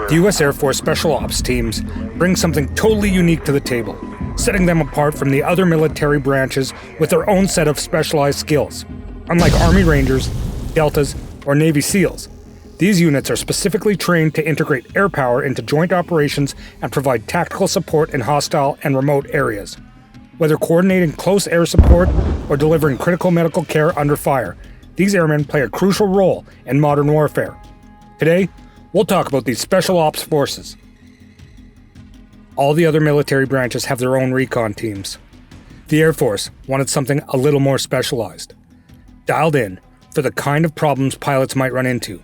The U.S. Air Force Special Ops teams bring something totally unique to the table, setting them apart from the other military branches with their own set of specialized skills. Unlike Army Rangers, Deltas, or Navy SEALs, these units are specifically trained to integrate air power into joint operations and provide tactical support in hostile and remote areas. Whether coordinating close air support or delivering critical medical care under fire, these airmen play a crucial role in modern warfare. Today, we'll talk about these special ops forces. All the other military branches have their own recon teams. The Air Force wanted something a little more specialized, dialed in for the kind of problems pilots might run into,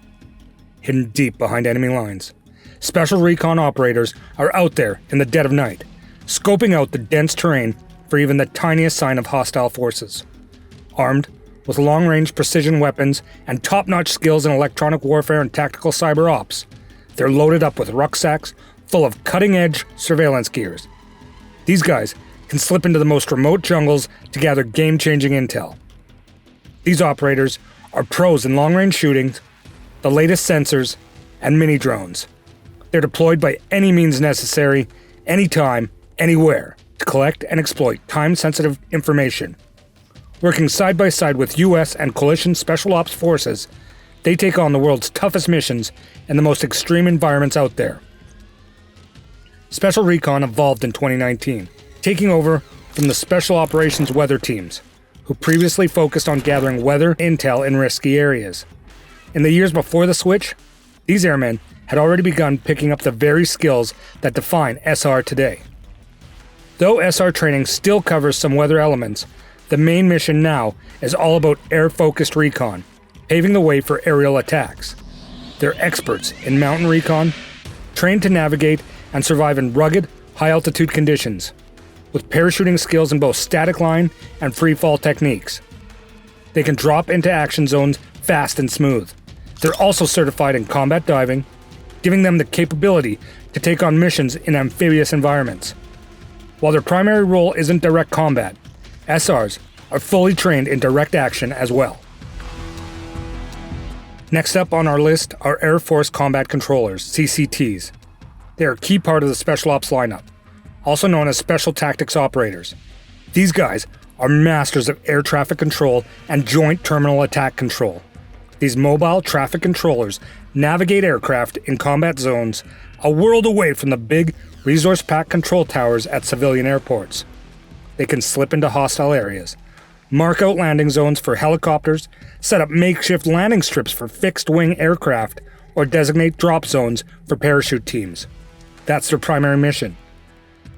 hidden deep behind enemy lines. Special recon operators are out there in the dead of night, scoping out the dense terrain for even the tiniest sign of hostile forces. Armed with long-range precision weapons and top-notch skills in electronic warfare and tactical cyber ops, they're loaded up with rucksacks full of cutting-edge surveillance gears. These guys can slip into the most remote jungles to gather game-changing intel. These operators are pros in long-range shooting, the latest sensors, and mini-drones. They're deployed by any means necessary, anytime, anywhere, to collect and exploit time-sensitive information. Working side by side with U.S. and coalition special ops forces, they take on the world's toughest missions in the most extreme environments out there. Special Recon evolved in 2019, taking over from the Special Operations Weather Teams, who previously focused on gathering weather intel in risky areas. In the years before the switch, these airmen had already begun picking up the very skills that define SR today. Though SR training still covers some weather elements, the main mission now is all about air-focused recon, paving the way for aerial attacks. They're experts in mountain recon, trained to navigate and survive in rugged, high-altitude conditions, with parachuting skills in both static line and free-fall techniques. They can drop into action zones fast and smooth. They're also certified in combat diving, giving them the capability to take on missions in amphibious environments. While their primary role isn't direct combat, SRs are fully trained in direct action as well. Next up on our list are Air Force Combat Controllers, CCTs. They are a key part of the Special Ops lineup, also known as Special Tactics Operators. These guys are masters of air traffic control and joint terminal attack control. These mobile traffic controllers navigate aircraft in combat zones a world away from the big, resource-packed control towers at civilian airports. They can slip into hostile areas, mark out landing zones for helicopters, set up makeshift landing strips for fixed-wing aircraft, or designate drop zones for parachute teams. That's their primary mission.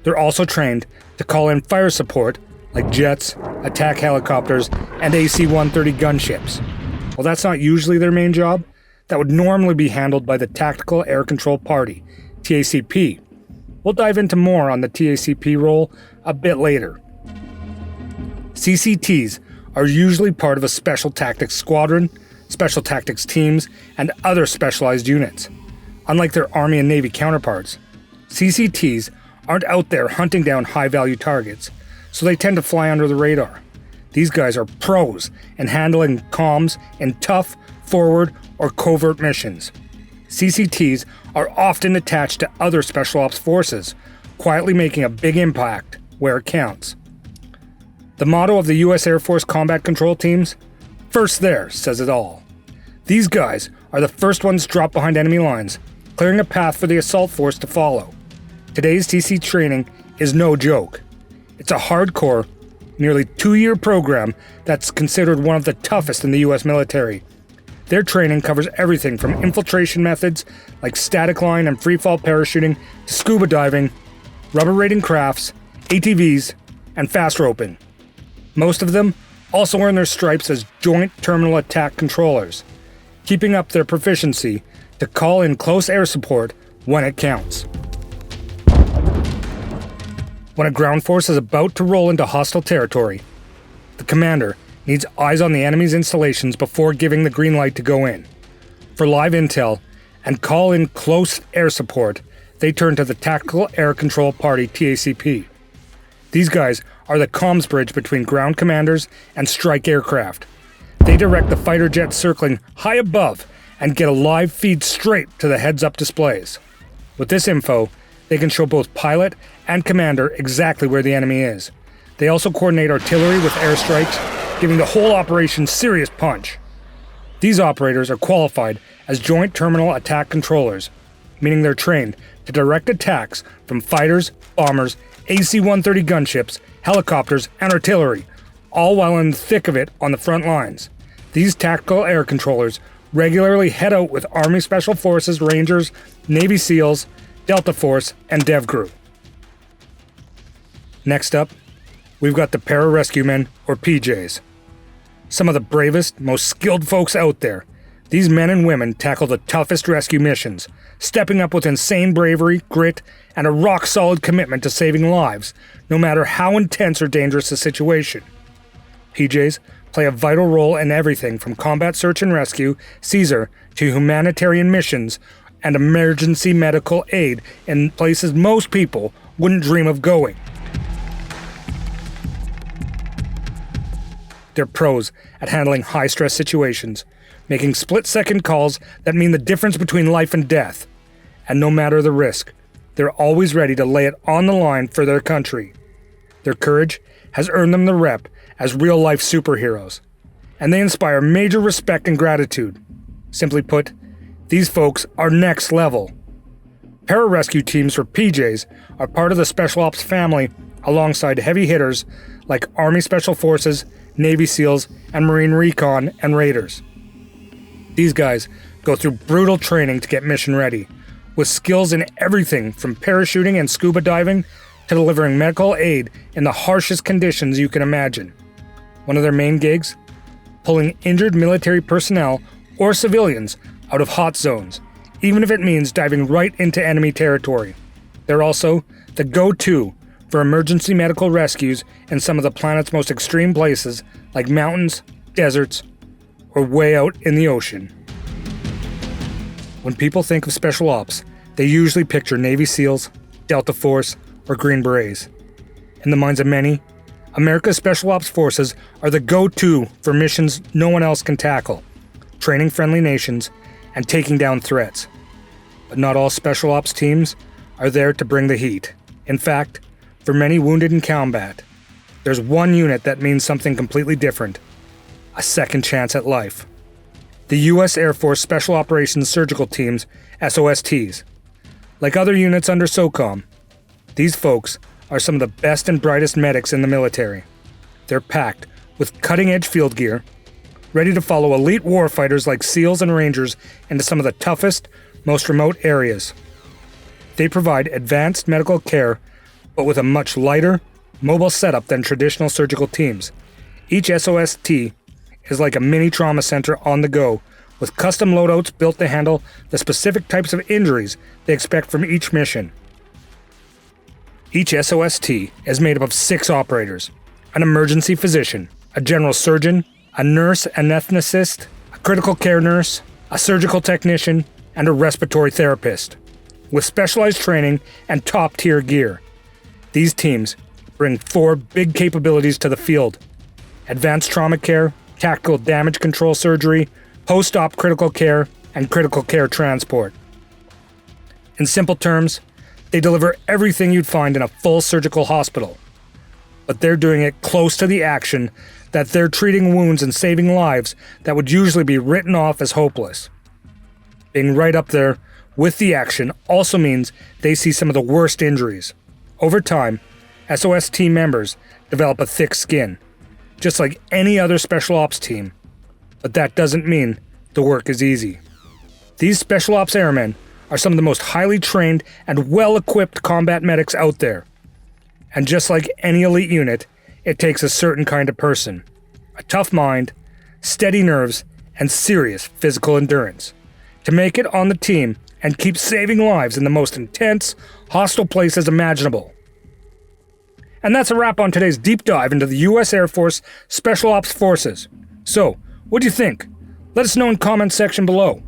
They're also trained to call in fire support like jets, attack helicopters, and AC-130 gunships. While that's not usually their main job, that would normally be handled by the Tactical Air Control Party, TACP. We'll dive into more on the TACP role a bit later. CCTs are usually part of a Special Tactics Squadron, Special Tactics teams, and other specialized units. Unlike their Army and Navy counterparts, CCTs aren't out there hunting down high-value targets, so they tend to fly under the radar. These guys are pros in handling comms in tough, forward, or covert missions. CCTs are often attached to other Special Ops forces, quietly making a big impact where it counts. The motto of the U.S. Air Force Combat Control Teams, "First there," says it all. These guys are the first ones dropped behind enemy lines, clearing a path for the assault force to follow. Today's TC training is no joke. It's a hardcore, nearly 2-year program that's considered one of the toughest in the U.S. military. Their training covers everything from infiltration methods like static line and freefall parachuting to scuba diving, rubber raiding crafts, ATVs, and fast roping. Most of them also earn their stripes as Joint Terminal Attack Controllers, keeping up their proficiency to call in close air support when it counts. When a ground force is about to roll into hostile territory, the commander needs eyes on the enemy's installations before giving the green light to go in. For live intel and call in close air support, they turn to the Tactical Air Control Party, TACP. These guys are the comms bridge between ground commanders and strike aircraft. They direct the fighter jets circling high above and get a live feed straight to the heads-up displays. With this info, they can show both pilot and commander exactly where the enemy is. They also coordinate artillery with airstrikes, giving the whole operation serious punch. These operators are qualified as Joint Terminal Attack Controllers, meaning they're trained to direct attacks from fighters, bombers, AC-130 gunships, helicopters, and artillery, all while in the thick of it on the front lines. These tactical air controllers regularly head out with Army Special Forces Rangers, Navy SEALs, Delta Force, and Dev Crew. Next up, we've got the Pararescue men, or PJs. Some of the bravest, most skilled folks out there. These men and women tackle the toughest rescue missions, stepping up with insane bravery, grit, and a rock-solid commitment to saving lives, no matter how intense or dangerous the situation. PJs play a vital role in everything from combat search and rescue, Caesar, to humanitarian missions and emergency medical aid in places most people wouldn't dream of going. They're pros at handling high-stress situations, making split-second calls that mean the difference between life and death. And no matter the risk, they're always ready to lay it on the line for their country. Their courage has earned them the rep as real-life superheroes, and they inspire major respect and gratitude. Simply put, these folks are next level. Pararescue teams for PJs are part of the Special Ops family alongside heavy hitters like Army Special Forces, Navy SEALs, and Marine Recon and Raiders. These guys go through brutal training to get mission ready, with skills in everything from parachuting and scuba diving to delivering medical aid in the harshest conditions you can imagine. One of their main gigs? Pulling injured military personnel or civilians out of hot zones, even if it means diving right into enemy territory. They're also the go-to for emergency medical rescues in some of the planet's most extreme places like mountains, deserts, or way out in the ocean. When people think of Special Ops, they usually picture Navy SEALs, Delta Force, or Green Berets. In the minds of many, America's Special Ops forces are the go-to for missions no one else can tackle, training friendly nations, and taking down threats. But not all Special Ops teams are there to bring the heat. In fact, for many wounded in combat, there's one unit that means something completely different: a second chance at life. The U.S. Air Force Special Operations Surgical Teams, SOSTs. Like other units under SOCOM, these folks are some of the best and brightest medics in the military. They're packed with cutting-edge field gear, ready to follow elite warfighters like SEALs and Rangers into some of the toughest, most remote areas. They provide advanced medical care, but with a much lighter, mobile setup than traditional surgical teams. Each SOST is like a mini trauma center on the go, with custom loadouts built to handle the specific types of injuries they expect from each mission. Each SOST is made up of 6 operators: an emergency physician, a general surgeon, a nurse anesthetist, a critical care nurse, a surgical technician, and a respiratory therapist. With specialized training and top-tier gear, these teams bring 4 big capabilities to the field: advanced trauma care, tactical damage control surgery, post-op critical care, and critical care transport. In simple terms, they deliver everything you'd find in a full surgical hospital, but they're doing it close to the action, that they're treating wounds and saving lives that would usually be written off as hopeless. Being right up there with the action also means they see some of the worst injuries. Over time, SOS team members develop a thick skin, just like any other Special Ops team, but that doesn't mean the work is easy. These Special Ops airmen are some of the most highly trained and well-equipped combat medics out there. And just like any elite unit, it takes a certain kind of person: a tough mind, steady nerves, and serious physical endurance to make it on the team and keep saving lives in the most intense, hostile places imaginable. And that's a wrap on today's deep dive into the U.S. Air Force Special Ops Forces. So, what do you think? Let us know in the comments section below.